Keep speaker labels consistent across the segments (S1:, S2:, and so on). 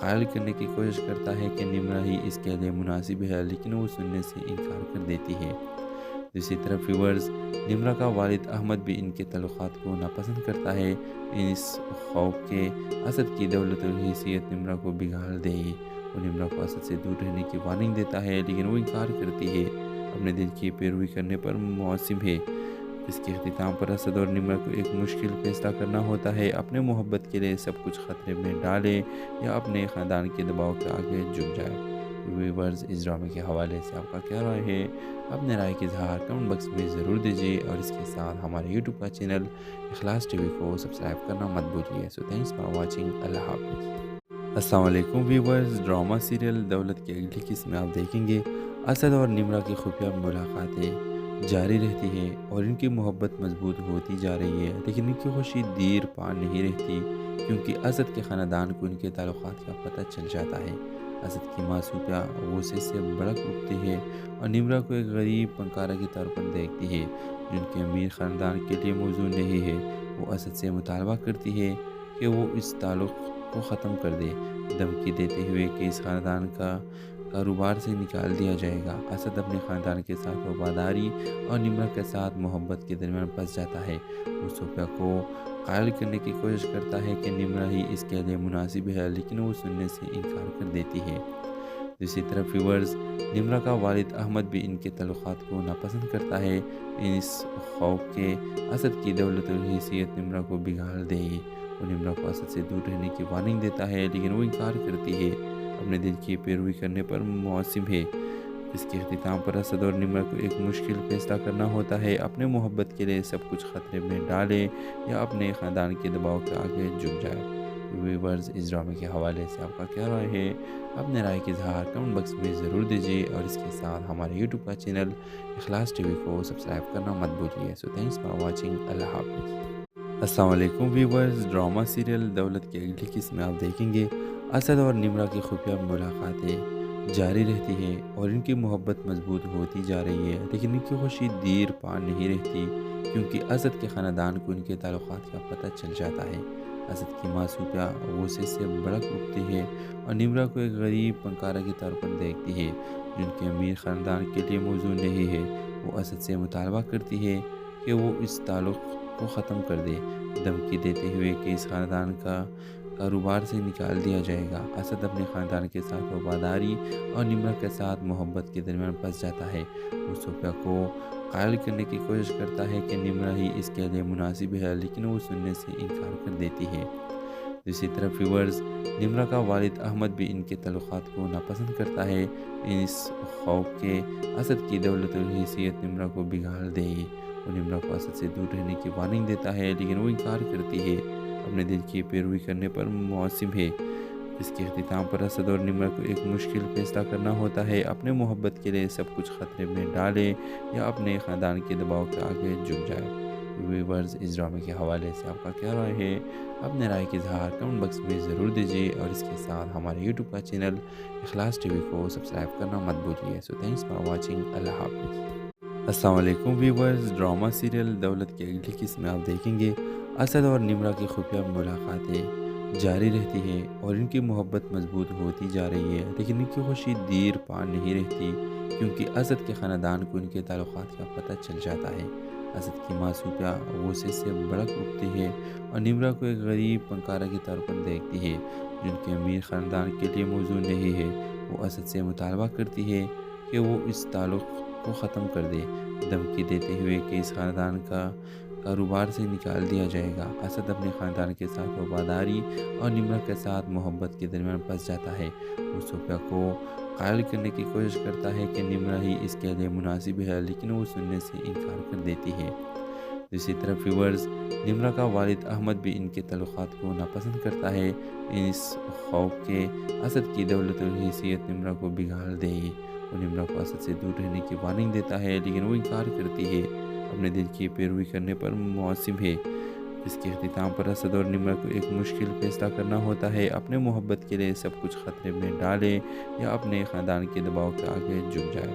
S1: قائل کرنے کی کوشش کرتا ہے کہ نمرہ ہی اس کے لیے مناسب ہے، لیکن وہ سننے سے انکار کر دیتی ہے۔ دوسری طرف ویورز، نمرہ کا والد احمد بھی ان کے تعلقات کو ناپسند کرتا ہے، اس خوف کے اسد کی دولت اور حیثیت نمرہ کو بگاڑ دے گی۔ وہ نمرہ کو اسد سے دور رہنے کی وارننگ دیتا ہے، لیکن وہ انکار کرتی ہے، اپنے دل کی پیروی کرنے پر معصم ہے۔ اس کے اختتام پر اسد اور نمرہ کو ایک مشکل فیصلہ کرنا ہوتا ہے، اپنے محبت کے لیے سب کچھ خطرے میں ڈالے یا اپنے خاندان کے دباؤ کے آگے جھک جائے۔ ویورز، اس ڈرامے کے حوالے سے آپ کا کیا رائے ہے؟ اپنے رائے کی اظہار کمنٹ باکس میں ضرور دیجیے، اور اس کے ساتھ ہمارے یوٹیوب کا چینل اخلاص ٹی وی کو سبسکرائب کرنا مت بھولیے۔ سو تھینکس فار واچنگ، اللہ حافظ۔ السلام علیکم ویورز، ڈرامہ سیریل دولت کی اگلی قسط میں آپ دیکھیں گے اسد اور نمرہ کی خفیہ ملاقاتیں جاری رہتی ہے اور ان کی محبت مضبوط ہوتی جا رہی ہے، لیکن ان کی خوشی دیر پا نہیں رہتی، کیونکہ اسد کے خاندان کو ان کے تعلقات کا پتہ چل جاتا ہے۔ اسد کی ماں صوفیہ غصے سے بھڑک اٹھتی ہے اور نمرہ کو ایک غریب فنکارہ کے طور پر دیکھتی ہے جو ان کے امیر خاندان کے لیے موزوں نہیں ہے۔ وہ اسد سے مطالبہ کرتی ہے کہ وہ اس تعلق کو ختم کر دے، دھمکی دیتے ہوئے کہ اس خاندان کا کاروبار سے نکال دیا جائے گا۔ اسد اپنے خاندان کے ساتھ وفاداری اور نمرہ کے ساتھ محبت کے درمیان پھنس جاتا ہے۔ وہ صوفیہ کو قائل کرنے کی کوشش کرتا ہے کہ نمرہ ہی اس کے لیے مناسب ہے، لیکن وہ سننے سے انکار کر دیتی ہے۔ دوسری طرف ویورز، نمرہ کا والد احمد بھی ان کے تعلقات کو ناپسند کرتا ہے، اس خوف کے اسد کی دولت اور حیثیت نمرہ کو بگاڑ دے گی۔ وہ نمرہ کو اسد سے دور رہنے کی وارننگ دیتا ہے، لیکن وہ انکار کرتی ہے، اپنے دل کی پیروی کرنے پر معصم ہے۔ اس کے اختتام پر اسد اور نمرہ کو ایک مشکل فیصلہ کرنا ہوتا ہے، اپنے محبت کے لیے سب کچھ خطرے میں ڈالے یا اپنے خاندان کے دباؤ کے آگے جھک جائے۔ ویورز، اس ڈرامے کے حوالے سے آپ کا کیا رائے ہے؟ اپنے رائے کی اظہار کمنٹ باکس میں ضرور دیجیے، اور اس کے ساتھ ہمارے یوٹیوب کا چینل اخلاص ٹی وی کو سبسکرائب کرنا مت بھولیے۔ سو تھینکس فار واچنگ، اللہ حافظ۔ السلام علیکم ویورز، ڈرامہ سیریل دولت کی اگلی قسط میں آپ دیکھیں گے اسد اور نمرہ کی خفیہ ملاقاتیں جاری رہتی ہے اور ان کی محبت مضبوط ہوتی جا رہی ہے، لیکن ان کی خوشی دیر پا نہیں رہتی، کیونکہ اسد کے خاندان کو ان کے تعلقات کا پتہ چل جاتا ہے۔ اسد کی ماں صوفیہ غصے سے بھڑک اٹھتی ہے اور نمرہ کو ایک غریب فنکارہ کے طور پر دیکھتی ہے جو ان کے امیر خاندان کے لیے موزوں نہیں ہے۔ وہ اسد سے مطالبہ کرتی ہے کہ وہ اس تعلق کو ختم کر دے، دھمکی دیتے ہوئے کہ اس خاندان کا کاروبار سے نکال دیا جائے گا۔ اسد اپنے خاندان کے ساتھ وفاداری اور نمرہ کے ساتھ محبت کے درمیان پھنس جاتا ہے۔ وہ صوفیہ کو قائل کرنے کی کوشش کرتا ہے کہ نمرہ ہی اس کے لیے مناسب ہے، لیکن وہ سننے سے انکار کر دیتی ہے۔ دوسری طرف ویورز، نمرہ کا والد احمد بھی ان کے تعلقات کو ناپسند کرتا ہے، اس خوف کے اسد کی دولت اور حیثیت نمرہ کو بگاڑ دے گی۔ وہ نمرہ کو اسد سے دور رہنے کی وارننگ دیتا ہے، لیکن وہ انکار کرتی ہے، اپنے دل کی پیروی کرنے پر معصم ہے۔ اس کے اختتام پر اسد اور نمرہ کو ایک مشکل فیصلہ کرنا ہوتا ہے، اپنے محبت کے لیے سب کچھ خطرے میں ڈالے یا اپنے خاندان کے دباؤ کے آگے جھک جائے۔ ویورز، اس ڈرامے کے حوالے سے آپ کا کیا رائے ہے؟ اپنے رائے کی اظہار کمنٹ باکس میں ضرور دیجیے، اور اس کے ساتھ ہمارے یوٹیوب کا چینل اخلاص ٹی وی کو سبسکرائب کرنا مت بھولیے۔ سو تھینکس فار واچنگ، اللہ حافظ۔ السلام علیکم ویورز، ڈرامہ سیریل دولت کی اگلی قسط میں آپ دیکھیں گے اسد اور نمرہ کی خفیہ ملاقاتیں جاری رہتی ہے اور ان کی محبت مضبوط ہوتی جا رہی ہے، لیکن ان کی خوشی دیر پا نہیں رہتی، کیونکہ اسد کے خاندان کو ان کے تعلقات کا پتہ چل جاتا ہے۔ اسد کی ماں صوفیہ غصے سے بھڑک اٹھتی ہے اور نمرہ کو ایک غریب فنکارہ کے طور پر دیکھتی ہے جو ان کے امیر خاندان کے لیے موزوں نہیں ہے۔ وہ اسد سے مطالبہ کرتی ہے کہ وہ اس تعلق کو ختم کر دے، دھمکی دیتے ہوئے کہ اس خاندان کا کاروبار سے نکال دیا جائے گا۔ اسد اپنے خاندان کے ساتھ وفاداری اور نمرہ کے ساتھ محبت کے درمیان پھنس جاتا ہے۔ وہ صوفیہ کو قائل کرنے کی کوشش کرتا ہے کہ نمرہ ہی اس کے لیے مناسب ہے، لیکن وہ سننے سے انکار کر دیتی ہے۔ دوسری طرف ویورز، نمرہ کا والد احمد بھی ان کے تعلقات کو ناپسند کرتا ہے، اس خوف کے اسد کی دولت اور حیثیت نمرہ کو بگاڑ دے گی۔ وہ نمرہ کو اسد سے دور رہنے کی وارننگ دیتا ہے، لیکن وہ انکار کرتی ہے، اپنے دل کی پیروی کرنے پر معصم ہے۔ اس کے اختتام پر اسد اور نمرہ کو ایک مشکل فیصلہ کرنا ہوتا ہے، اپنے محبت کے لیے سب کچھ خطرے میں ڈالے یا اپنے خاندان کے دباؤ کے آگے جھک جائے۔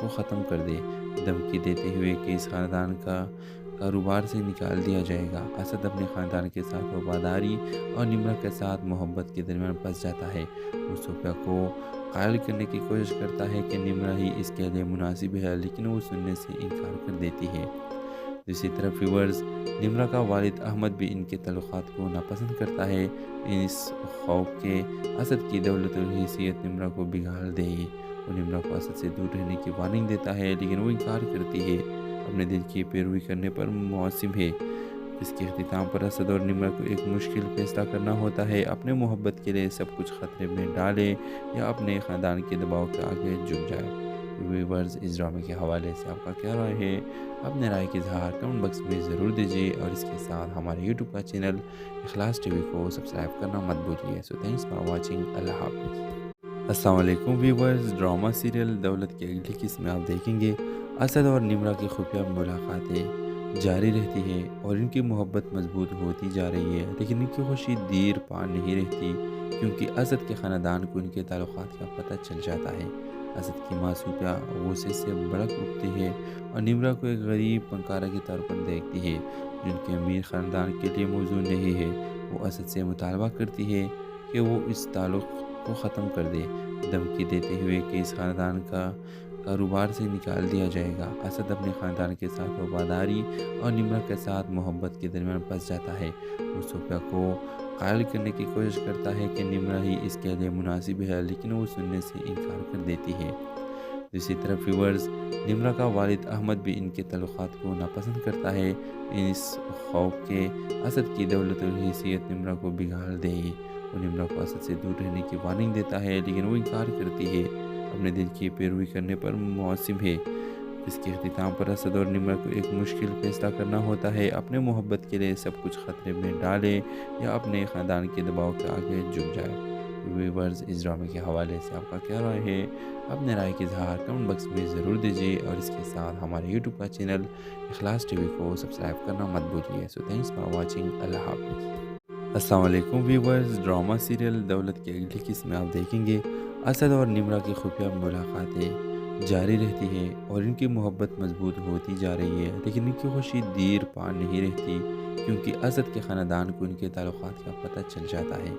S1: کو ختم کر دے، دھمکی دیتے ہوئے کہ اس خاندان کا کاروبار سے نکال دیا جائے گا۔ اسد اپنے خاندان کے ساتھ وفاداری اور نمرا کے ساتھ محبت کے درمیان پھنس جاتا ہے۔ وہ صوفیہ کو قائل کرنے کی کوشش کرتا ہے کہ نمرا ہی اس کے لیے مناسب ہے، لیکن وہ سننے سے انکار کر دیتی ہے۔ دوسری طرف ویورز، نمرا کا والد احمد بھی ان کے تعلقات کو ناپسند کرتا ہے، اس خوف کہ اسد کی دولت اور حیثیت نمرا کو بگاڑ دے گی۔ وہ نمرا کو اسد سے دور رہنے کی وارننگ دیتا ہے، لیکن وہ انکار کرتی ہے، اپنے دل کی پیروی کرنے پر معصوم ہے۔ اس کے اختتام پر اسد اور نمرا کو ایک مشکل فیصلہ کرنا ہوتا ہے، اپنے محبت کے لیے سب کچھ خطرے میں ڈالے یا اپنے خاندان کے دباؤ کے آگے جھک جائے۔ ویورز، اس ڈرامے کے حوالے سے آپ کا کیا رائے ہے؟ اپنے رائے کی اظہار کمنٹ باکس میں ضرور دیجیے، اور اس کے ساتھ ہمارے یوٹیوب کا چینل اخلاص ٹی وی کو سبسکرائب کرنا مت بھولیے۔ سو تھینکس فار واچنگ۔ اللہ حافظ۔ السلام علیکم ویورز، ڈرامہ سیریل دولت کی اگلی قسط میں آپ دیکھیں گے اسد اور نمرا کی خفیہ ملاقاتیں جاری رہتی ہے اور ان کی محبت مضبوط ہوتی جا رہی ہے، لیکن ان کی خوشی دیر پا نہیں رہتی، کیونکہ اسد کے خاندان کو ان کے تعلقات کا پتہ چل جاتا ہے۔ اسد کی ماں صوفیہ غصے سے بھڑک اٹھتی ہے اور نمرا کو ایک غریب فنکارہ کے طور پر دیکھتی ہے جو ان کے امیر خاندان کے لیے موزوں نہیں ہے۔ وہ اسد سے مطالبہ کرتی ہے کہ وہ اس تعلق کو ختم کر دے، دھمکی دیتے ہوئے کہ اس خاندان کا کاروبار سے نکال دیا جائے گا۔ اسد اپنے خاندان کے ساتھ وفاداری اور نمرا کے ساتھ محبت کے درمیان پھنس جاتا ہے۔ وہ صوفیہ کو قائل کرنے کی کوشش کرتا ہے کہ نمرا ہی اس کے لیے مناسب ہے، لیکن وہ سننے سے انکار کر دیتی ہے۔ دوسری طرف ویورز، نمرا کا والد احمد بھی ان کے تعلقات کو ناپسند کرتا ہے، اس خوف کہ اسد کی دولت اور حیثیت نمرا کو بگاڑ دے گی۔ وہ نمرا کو اسد سے دور رہنے کی وارننگ دیتا ہے، لیکن وہ انکار کرتی ہے، اپنے دل کی پیروی کرنے پر معصوم ہے۔ اس کے اختتام پر اسد اور نمرا کو ایک مشکل فیصلہ کرنا ہوتا ہے، اپنے محبت کے لیے سب کچھ خطرے میں ڈالے یا اپنے خاندان کے دباؤ کے آگے جھک جائے۔ ویورز، اس ڈرامے کے حوالے سے آپ کا کیا رائے ہے؟ اپنے رائے کی اظہار کمنٹ باکس میں ضرور دیجیے، اور اس کے ساتھ ہمارے یوٹیوب کا چینل اخلاص ٹی وی کو سبسکرائب کرنا مت بھولیے۔ سو تھینکس فار واچنگ۔ اللہ حافظ۔ السلام علیکم ویورز، ڈرامہ سیریل دولت کی اگلی قسط میں آپ دیکھیں گے اسد اور نمرا کی خفیہ ملاقاتیں جاری رہتی ہے اور ان کی محبت مضبوط ہوتی جا رہی ہے، لیکن ان کی خوشی دیر پا نہیں رہتی، کیونکہ اسد کے خاندان کو ان کے تعلقات کا پتہ چل جاتا ہے۔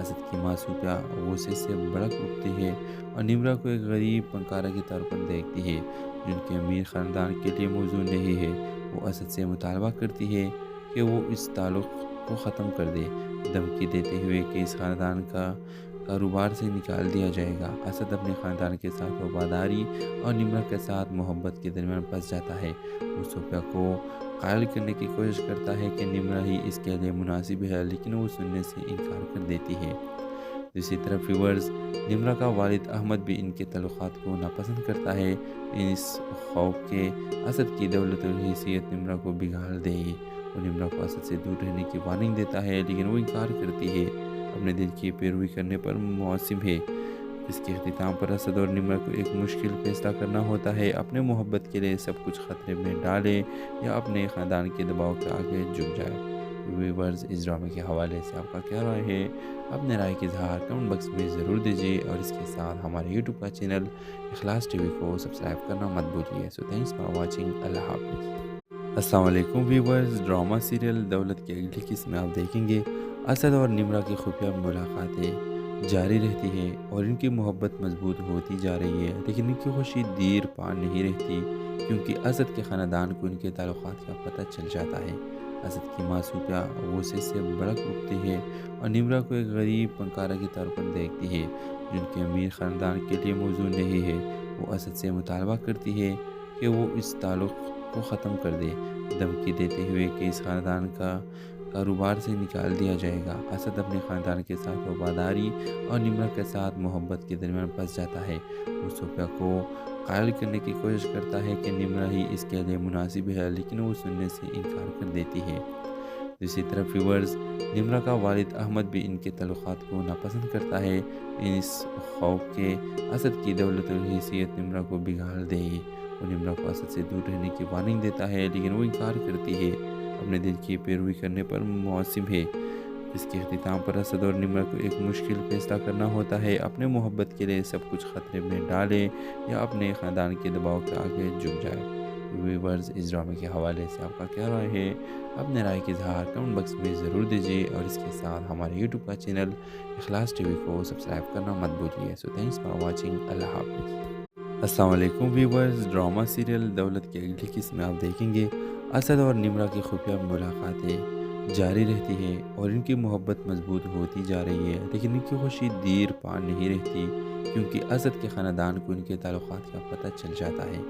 S1: اسد کی ماں صوفیہ غصے سے بھڑک اٹھتی ہے اور نمرا کو ایک غریب فنکارہ کے طور پر دیکھتی ہے جو ان کے امیر خاندان کے لیے موزوں نہیں ہے۔ وہ اسد سے مطالبہ کرتی ہے کہ وہ اس تعلق کو ختم کر دے، دھمکی دیتے ہوئے کہ اس خاندان کا کاروبار سے نکال دیا جائے گا۔ اسد اپنے خاندان کے ساتھ وفاداری اور نمرا کے ساتھ محبت کے درمیان پھنس جاتا ہے۔ وہ صوفیہ کو قائل کرنے کی کوشش کرتا ہے کہ نمرا ہی اس کے لیے مناسب ہے، لیکن وہ سننے سے انکار کر دیتی ہے۔ دوسری طرف ویورز، نمرا کا والد احمد بھی ان کے تعلقات کو ناپسند کرتا ہے، اس خوف کہ اسد کی دولت اور حیثیت نمرا کو بگاڑ دے گی۔ وہ نمرا کو اسد سے دور رہنے کی وارننگ دیتا ہے، لیکن وہ انکار کرتی ہے، اپنے دل کی پیروی کرنے پر معصوم ہے۔ اس کے اختتام پر اسد اور نمرا کو ایک مشکل فیصلہ کرنا ہوتا ہے، اپنے محبت کے لیے سب کچھ خطرے میں ڈالے یا اپنے خاندان کے دباؤ کے آگے جھک جائے۔ ویورز، اس ڈرامے کے حوالے سے آپ کا کیا رائے ہے؟ اپنے رائے کی اظہار کمنٹ باکس میں ضرور دیجیے، اور اس کے ساتھ ہمارے یوٹیوب کا چینل اخلاص ٹی وی کو سبسکرائب کرنا مت بھولیے۔ سو تھینکس فار واچنگ۔ اللہ حافظ۔ السلام علیکم ویورز، ڈرامہ سیریل دولت کی اگلی قسط میں آپ دیکھیں گے اسد اور نمرا کی خفیہ ملاقاتیں جاری رہتی ہے اور ان کی محبت مضبوط ہوتی جا رہی ہے، لیکن ان کی خوشی دیر پا نہیں رہتی، کیونکہ اسد کے خاندان کو ان کے تعلقات کا پتہ چل جاتا ہے۔ اسد کی ماں صوفیہ غصے سے بھڑک اٹھتی ہے اور نمرا کو ایک غریب فنکارہ کے طور پر دیکھتی ہے جو ان کے امیر خاندان کے لیے موزوں نہیں ہے۔ وہ اسد سے مطالبہ کرتی ہے کہ وہ اس تعلق کو ختم کر دے، دھمکی دیتے ہوئے کہ اس خاندان کا کاروبار سے نکال دیا جائے گا۔ اسد اپنے خاندان کے ساتھ وفاداری اور نمرا کے ساتھ محبت کے درمیان پھنس جاتا ہے۔ وہ صوفیہ کو قائل کرنے کی کوشش کرتا ہے کہ نمرا ہی اس کے لیے مناسب ہے، لیکن وہ سننے سے انکار کر دیتی ہے۔ دوسری طرف ویورز، نمرا کا والد احمد بھی ان کے تعلقات کو ناپسند کرتا ہے، اس خوف کہ اسد کی دولت اور حیثیت نمرا کو بگاڑ دے گی۔ وہ نمرا کو اسد سے دور رہنے کی وارننگ دیتا ہے، لیکن وہ انکار کرتی ہے، اپنے دل کی پیروی کرنے پر معصوم ہے۔ اس کے اختتام پر اسد اور نمرہ کو ایک مشکل فیصلہ کرنا ہوتا ہے، اپنے محبت کے لیے سب کچھ خطرے میں ڈالے یا اپنے خاندان کے دباؤ کے آگے جھک جائے۔ ویورز، اس ڈرامے کے حوالے سے آپ کا کیا رائے ہے؟ اپنے رائے کا اظہار کمنٹ باکس میں ضرور دیجیے، اور اس کے ساتھ ہمارے یوٹیوب کا چینل اخلاص ٹی وی کو سبسکرائب کرنا مت بھولیے۔ سو تھینکس فار واچنگ۔ اللہ حافظ۔ السلام علیکم ویورز، ڈرامہ سیریل دولت کی اگلی قسط میں آپ دیکھیں گے اسد اور نمرہ کی خفیہ ملاقاتیں جاری رہتی ہے اور ان کی محبت مضبوط ہوتی جا رہی ہے، لیکن ان کی خوشی دیر پا نہیں رہتی، کیونکہ اسد کے خاندان کو ان کے تعلقات کا پتہ چل جاتا ہے۔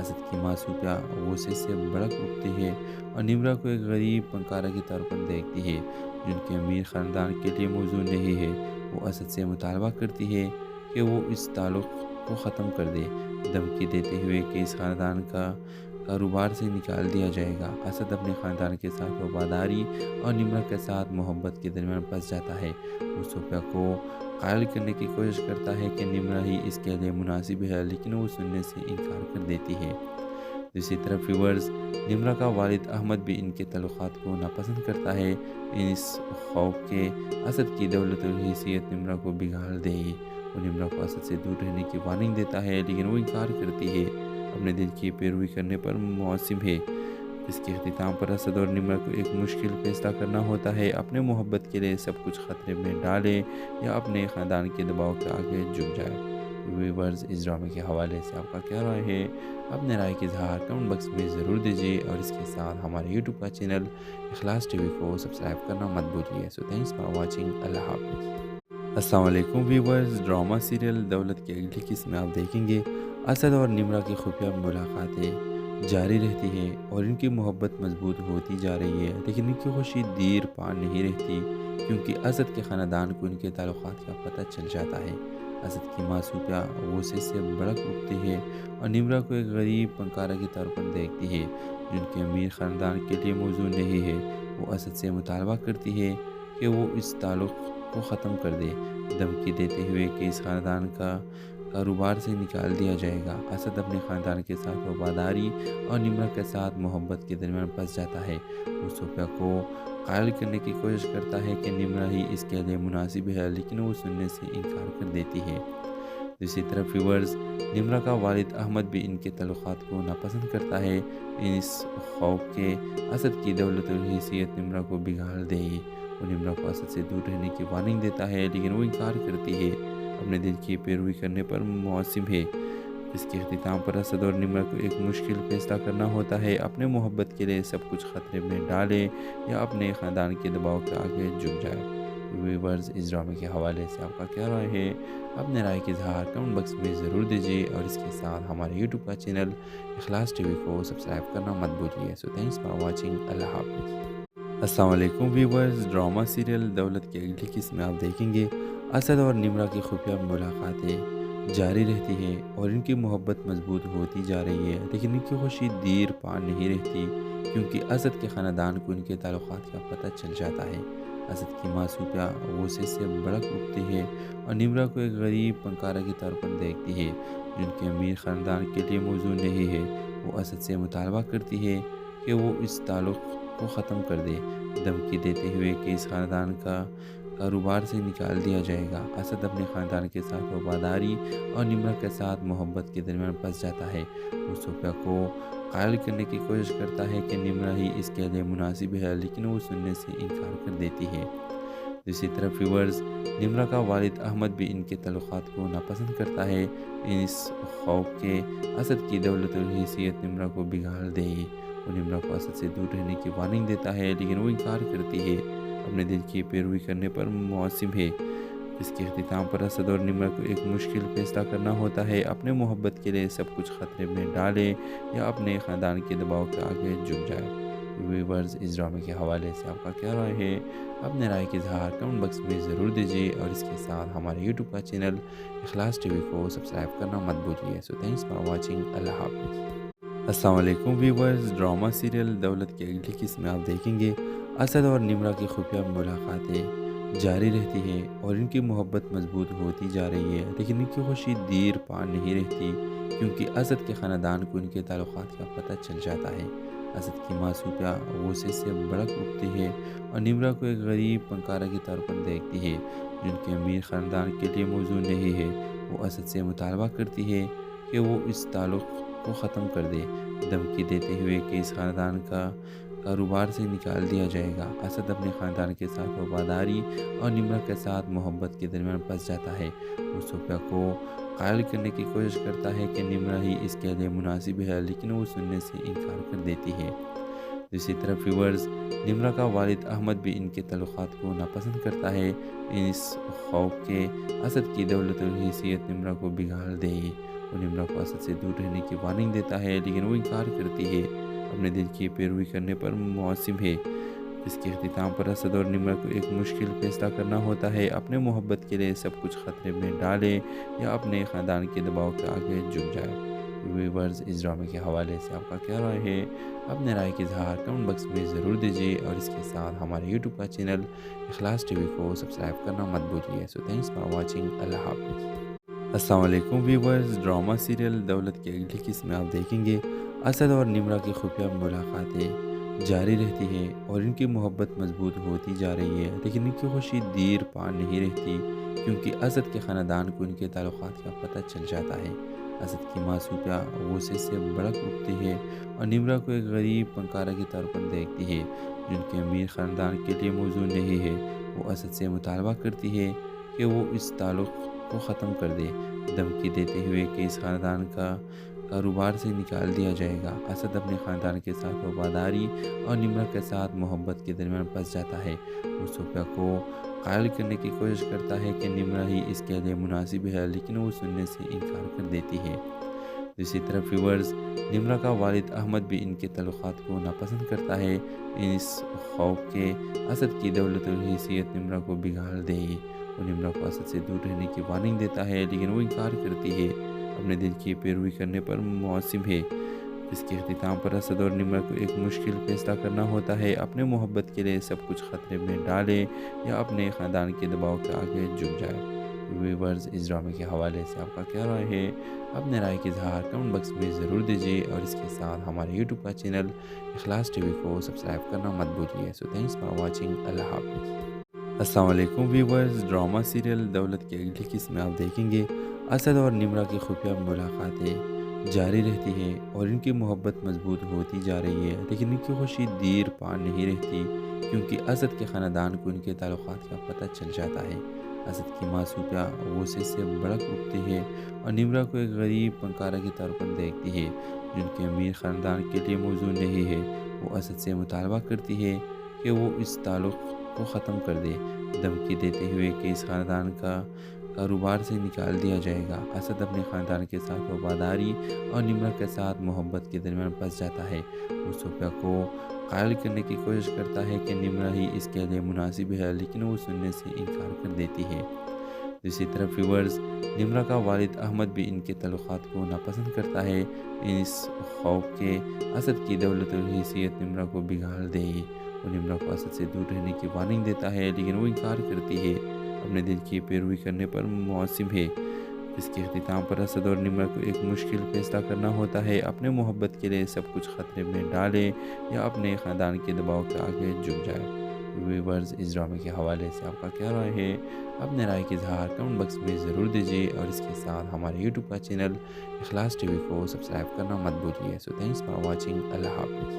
S1: اسد کی ماں صوفیہ غصے سے بھڑک اٹھتی ہے اور نمرہ کو ایک غریب فنکارہ کے طور پر دیکھتی ہے جو ان کے امیر خاندان کے لیے موزوں نہیں ہے۔ وہ اسد سے مطالبہ کرتی ہے کہ وہ اس تعلق کو ختم کر دے، دھمکی دیتے ہوئے کہ اس خاندان کا کاروبار سے نکال دیا جائے گا۔ اسد اپنے خاندان کے ساتھ وفاداری اور نمرہ کے ساتھ محبت کے درمیان پھنس جاتا ہے۔ وہ صوفیہ کو قائل کرنے کی کوشش کرتا ہے کہ نمرہ ہی اس کے لیے مناسب ہے، لیکن وہ سننے سے انکار کر دیتی ہے۔ دوسری طرف ویورز، نمرہ کا والد احمد بھی ان کے تعلقات کو ناپسند کرتا ہے، اس خوف کے اسد کی دولت اور حیثیت نمرہ کو بگاڑ دے گی۔ وہ نمرہ کو اسد سے دور رہنے کی وارننگ دیتا ہے، لیکن وہ انکار کرتی ہے، اپنے دل کی پیروی کرنے پر معصوم ہے۔ اس کے اختتام پر اسد اور نمرہ کو ایک مشکل فیصلہ کرنا ہوتا ہے، اپنے محبت کے لیے سب کچھ خطرے میں ڈالے یا اپنے خاندان کے دباؤ کے آگے جھک جائے۔ ویورز، اس ڈرامے کے حوالے سے آپ کا کیا رائے ہے؟ اپنے رائے کا اظہار کمنٹ باکس میں ضرور دیجیے، اور اس کے ساتھ ہمارے یوٹیوب کا چینل اخلاص ٹی وی کو سبسکرائب کرنا مت بھولیے۔ سو تھینکس فار واچنگ۔ اللہ حافظ۔ السلام علیکم ویورز، ڈرامہ سیریل دولت کی اگلی قسط میں آپ دیکھیں گے اسد اور نمرہ کی خفیہ ملاقاتیں جاری رہتی ہے اور ان کی محبت مضبوط ہوتی جا رہی ہے، لیکن ان کی خوشی دیر پا نہیں رہتی، کیونکہ اسد کے خاندان کو ان کے تعلقات کا پتہ چل جاتا ہے۔ اسد کی ماں صوفیہ غصے سے بھڑک اٹھتی ہے اور نمرہ کو ایک غریب فنکارہ کے طور پر دیکھتی ہے جو ان کے امیر خاندان کے لیے موزوں نہیں ہے۔ وہ اسد سے مطالبہ کرتی ہے کہ وہ اس تعلق کو ختم کر دے، دھمکی دیتے ہوئے کہ اس خاندان کا کاروبار سے نکال دیا جائے گا۔ اسد اپنے خاندان کے ساتھ وفاداری اور نمرہ کے ساتھ محبت کے درمیان پھنس جاتا ہے۔ وہ صوفیہ کو قائل کرنے کی کوشش کرتا ہے کہ نمرہ ہی اس کے لیے مناسب ہے، لیکن وہ سننے سے انکار کر دیتی ہے۔ دوسری طرف ویورز، نمرہ کا والد احمد بھی ان کے تعلقات کو ناپسند کرتا ہے، اس خوف کے اسد کی دولت اور حیثیت نمرہ کو بگاڑ دے گی۔ وہ نمرہ کو اسد سے دور رہنے کی وارننگ دیتا ہے، لیکن وہ انکار کرتی ہے، اپنے دل کی پیروی کرنے پر معصوم ہے۔ اس کے اختتام پر اسد اور نمرہ کو ایک مشکل فیصلہ کرنا ہوتا ہے، اپنے محبت کے لیے سب کچھ خطرے میں ڈالے یا اپنے خاندان کے دباؤ کے آگے جھک جائے۔ ویورز، اس ڈرامے کے حوالے سے آپ کا کیا رائے ہے؟ اپنے رائے کا اظہار کمنٹ باکس میں ضرور دیجیے، اور اس کے ساتھ ہمارے یوٹیوب کا چینل اخلاص ٹی وی کو سبسکرائب کرنا مت بھولیے۔ سو تھینکس فار واچنگ۔ اللہ حافظ۔ السلام علیکم ویورز، ڈرامہ سیریل دولت کی اگلی قسط میں آپ دیکھیں گے اسد اور نمرہ کی خفیہ ملاقاتیں جاری رہتی ہے اور ان کی محبت مضبوط ہوتی جا رہی ہے، لیکن ان کی خوشی دیر پا نہیں رہتی، کیونکہ اسد کے خاندان کو ان کے تعلقات کا پتہ چل جاتا ہے۔ اسد کی ماں صوفیہ غصے سے بھڑک اٹھتی ہے اور نمرہ کو ایک غریب فنکارہ کے طور پر دیکھتی ہے جو ان کے امیر خاندان کے لیے موزوں نہیں ہے۔ وہ اسد سے مطالبہ کرتی ہے کہ وہ اس تعلق کو ختم کر دے، دھمکی دیتے ہوئے کہ اس خاندان کا کاروبار سے نکال دیا جائے گا۔ اسد اپنے خاندان کے ساتھ وفاداری اور نمرہ کے ساتھ محبت کے درمیان پھنس جاتا ہے۔ وہ صوفیہ کو قائل کرنے کی کوشش کرتا ہے کہ نمرہ ہی اس کے لیے مناسب ہے، لیکن وہ سننے سے انکار کر دیتی ہے۔ دوسری طرف ویورز، نمرہ کا والد احمد بھی ان کے تعلقات کو ناپسند کرتا ہے، اس خوف کے اسد کی دولت اور حیثیت نمرہ کو بگاڑ دے گی۔ وہ نمرہ کو اسد سے دور رہنے کی وارننگ دیتا ہے، لیکن وہ انکار کرتی ہے، اپنے دل کی پیروی کرنے پر معصوم ہے۔ اس کے اختتام پر اسد اور نمرہ کو ایک مشکل فیصلہ کرنا ہوتا ہے، اپنے محبت کے لیے سب کچھ خطرے میں ڈالے یا اپنے خاندان کے دباؤ کے آگے جھک جائے۔ ویورز، اس ڈرامے کے حوالے سے آپ کا کیا رائے ہے؟ اپنے رائے کا اظہار کمنٹ باکس میں ضرور دیجیے، اور اس کے ساتھ ہمارے یوٹیوب کا چینل اخلاص ٹی وی کو سبسکرائب کرنا مت بھولیے۔ سو تھینکس فار واچنگ۔ اللہ حافظ۔ السلام علیکم ویورز، ڈرامہ سیریل دولت کی اگلی قسط میں آپ دیکھیں گے اسد اور نمرہ کی خفیہ ملاقاتیں جاری رہتی ہے اور ان کی محبت مضبوط ہوتی جا رہی ہے، لیکن ان کی خوشی دیر پا نہیں رہتی، کیونکہ اسد کے خاندان کو ان کے تعلقات کا پتہ چل جاتا ہے۔ اسد کی ماں صوفیہ غصے سے بھڑک اٹھتی ہے اور نمرہ کو ایک غریب فنکارہ کے طور پر دیکھتی ہے جن کے امیر خاندان کے لیے موزوں نہیں ہے۔ وہ اسد سے مطالبہ کرتی ہے کہ وہ اس تعلق کو ختم کر دے، دھمکی دیتے ہوئے کہ اس خاندان کا کاروبار سے نکال دیا جائے گا۔ اسد اپنے خاندان کے ساتھ وفاداری اور نمرہ کے ساتھ محبت کے درمیان پھنس جاتا ہے۔ وہ صوفیہ کو قائل کرنے کی کوشش کرتا ہے کہ نمرہ ہی اس کے لیے مناسب ہے، لیکن وہ سننے سے انکار کر دیتی ہے۔ دوسری طرف ویورز، نمرہ کا والد احمد بھی ان کے تعلقات کو ناپسند کرتا ہے، اس خوف کہ اسد کی دولت اور حیثیت نمرہ کو بگاڑ دے گی۔ وہ نمرہ کو اسد سے دور رہنے کی وارننگ دیتا ہے، لیکن وہ انکار کرتی ہے، اپنے دل کی پیروی کرنے پر معصوم ہے۔ اس کے اختتام پر اسد اور نمرہ کو ایک مشکل فیصلہ کرنا ہوتا ہے، اپنے محبت کے لیے سب کچھ خطرے میں ڈالے یا اپنے خاندان کے دباؤ کے آگے جھک جائے۔ ویورز، اس ڈرامے کے حوالے سے آپ کا کیا رائے ہے؟ اپنے رائے کی اظہار کمنٹ باکس میں ضرور دیجیے اور اس کے ساتھ ہمارے یوٹیوب کا چینل اخلاص ٹی وی کو سبسکرائب کرنا مت بھولیے۔ سو تھینکس فار واچنگ۔ اللہ حافظ۔ السلام علیکم ویورز، ڈرامہ سیریل دولت کی اگلی قسط میں آپ دیکھیں گے اسد اور نمرہ کی خفیہ ملاقاتیں جاری رہتی ہیں اور ان کی محبت مضبوط ہوتی جا رہی ہے، لیکن ان کی خوشی دیر پا نہیں رہتی کیونکہ اسد کے خاندان کو ان کے تعلقات کا پتہ چل جاتا ہے۔ اسد کی ماں صوفیہ غصے سے بھڑک اٹھتی ہے اور نمرہ کو ایک غریب فنکارہ کے طور پر دیکھتی ہے جن کے امیر خاندان کے لیے موزوں نہیں ہے۔ وہ اسد سے مطالبہ کرتی ہے کہ وہ اس تعلق کو ختم کر دے، دھمکی دیتے ہوئے کہ اس خاندان کا کاروبار سے نکال دیا جائے گا۔ اسد اپنے خاندان کے ساتھ وفاداری اور نمرہ کے ساتھ محبت کے درمیان پھنس جاتا ہے۔ وہ صوفیہ کو قائل کرنے کی کوشش کرتا ہے کہ نمرہ ہی اس کے لیے مناسب ہے، لیکن وہ سننے سے انکار کر دیتی ہے۔ دوسری طرف ویورز، نمرہ کا والد احمد بھی ان کے تعلقات کو ناپسند کرتا ہے، اس خوف کہ اسد کی دولت اور حیثیت نمرہ کو بگاڑ دے گی۔ وہ نمرہ کو اسد سے دور رہنے کی وارننگ دیتا ہے، لیکن وہ انکار کرتی ہے، اپنے دل کی پیروی کرنے پر معصوم ہے۔ اس کے اختتام پر اسد اور نمرہ کو ایک مشکل فیصلہ کرنا ہوتا ہے، اپنے محبت کے لیے سب کچھ خطرے میں ڈالے یا اپنے خاندان کے دباؤ کے آگے جھک جائے۔ ویورز، اس ڈرامے کے حوالے سے آپ کا کیا رائے ہے؟ اپنے رائے کی اظہار کمنٹ باکس میں ضرور دیجیے اور اس کے ساتھ ہمارے یوٹیوب کا چینل اخلاص ٹی وی کو سبسکرائب کرنا مت بھولیے۔ سو تھینکس فار واچنگ۔ اللہ حافظ۔ السلام علیکم ویورز، ڈرامہ سیریل دولت کی اگلی قسط میں آپ دیکھیں گے اسد اور نمرہ کی خفیہ ملاقاتیں جاری رہتی ہیں اور ان کی محبت مضبوط ہوتی جا رہی ہے، لیکن ان کی خوشی دیر پا نہیں رہتی کیونکہ اسد کے خاندان کو ان کے تعلقات کا پتہ چل جاتا ہے۔ اسد کی ماں صوفیہ غصے سے بھڑک اٹھتی ہے اور نمرہ کو ایک غریب فنکارہ کے طور پر دیکھتی ہے جن کے امیر خاندان کے لیے موزوں نہیں ہے۔ وہ اسد سے مطالبہ کرتی ہے کہ وہ اس تعلق کو ختم کر دے، دھمکی دیتے ہوئے کہ اس خاندان کا کاروبار سے نکال دیا جائے گا۔ اسد اپنے خاندان کے ساتھ وفاداری اور نمرہ کے ساتھ محبت کے درمیان پھنس جاتا ہے۔ وہ صوفیہ کو قائل کرنے کی کوشش کرتا ہے کہ نمرہ ہی اس کے لیے مناسب ہے، لیکن وہ سننے سے انکار کر دیتی ہے۔ دوسری طرف ویورز، نمرہ کا والد احمد بھی ان کے تعلقات کو ناپسند کرتا ہے، اس خوف کہ اسد کی دولت اور حیثیت نمرہ کو بگاڑ دے گی۔ وہ نمرہ کو اسد سے دور رہنے کی وارننگ دیتا ہے، لیکن وہ انکار کرتی ہے، اپنے دل کی پیروی کرنے پر معصوم ہے۔ اس کے اختتام پر اسد اور نمرہ کو ایک مشکل فیصلہ کرنا ہوتا ہے، اپنے محبت کے لیے سب کچھ خطرے میں ڈالے یا اپنے خاندان کے دباؤ کے آگے جھک جائے۔ ویورز، اس ڈرامے کے حوالے سے آپ کا کیا رائے ہے؟ اپنے رائے کی اظہار کمنٹ باکس میں ضرور دیجیے اور اس کے ساتھ ہمارے یوٹیوب کا چینل اخلاص ٹی وی کو سبسکرائب کرنا مت بھولیے۔ سو تھینکس فار واچنگ۔ اللہ حافظ۔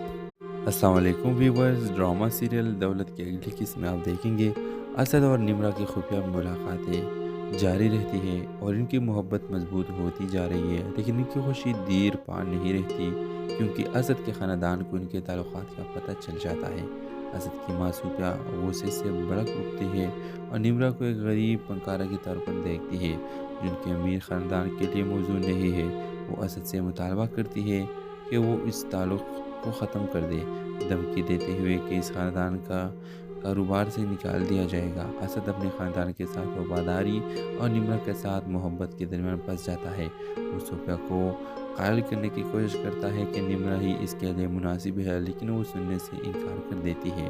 S1: السلام علیکم ویورز، ڈرامہ سیریل دولت کی اگلی قسط میں آپ دیکھیں گے اسد اور نمرہ کی خفیہ ملاقاتیں جاری رہتی ہیں اور ان کی محبت مضبوط ہوتی جا رہی ہے، لیکن ان کی خوشی دیر پا نہیں رہتی کیونکہ اسد کے خاندان کو ان کے تعلقات کا پتہ چل جاتا ہے۔ اسد کی ماں صوفیہ غصے سے بھڑک اٹھتی ہے اور نمرہ کو ایک غریب فنکارہ کے طور پر دیکھتی ہے جن کے امیر خاندان کے لیے موزوں نہیں ہے۔ وہ اسد سے مطالبہ کرتی ہے کہ وہ اس تعلق کو ختم کر دے، دھمکی دیتے ہوئے کہ اس خاندان کا کاروبار سے نکال دیا جائے گا۔ اسد اپنے خاندان کے ساتھ وفاداری اور نمرہ کے ساتھ محبت کے درمیان پھنس جاتا ہے۔ وہ صوفیہ کو قائل کرنے کی کوشش کرتا ہے کہ نمرہ ہی اس کے لیے مناسب ہے، لیکن وہ سننے سے انکار کر دیتی ہے۔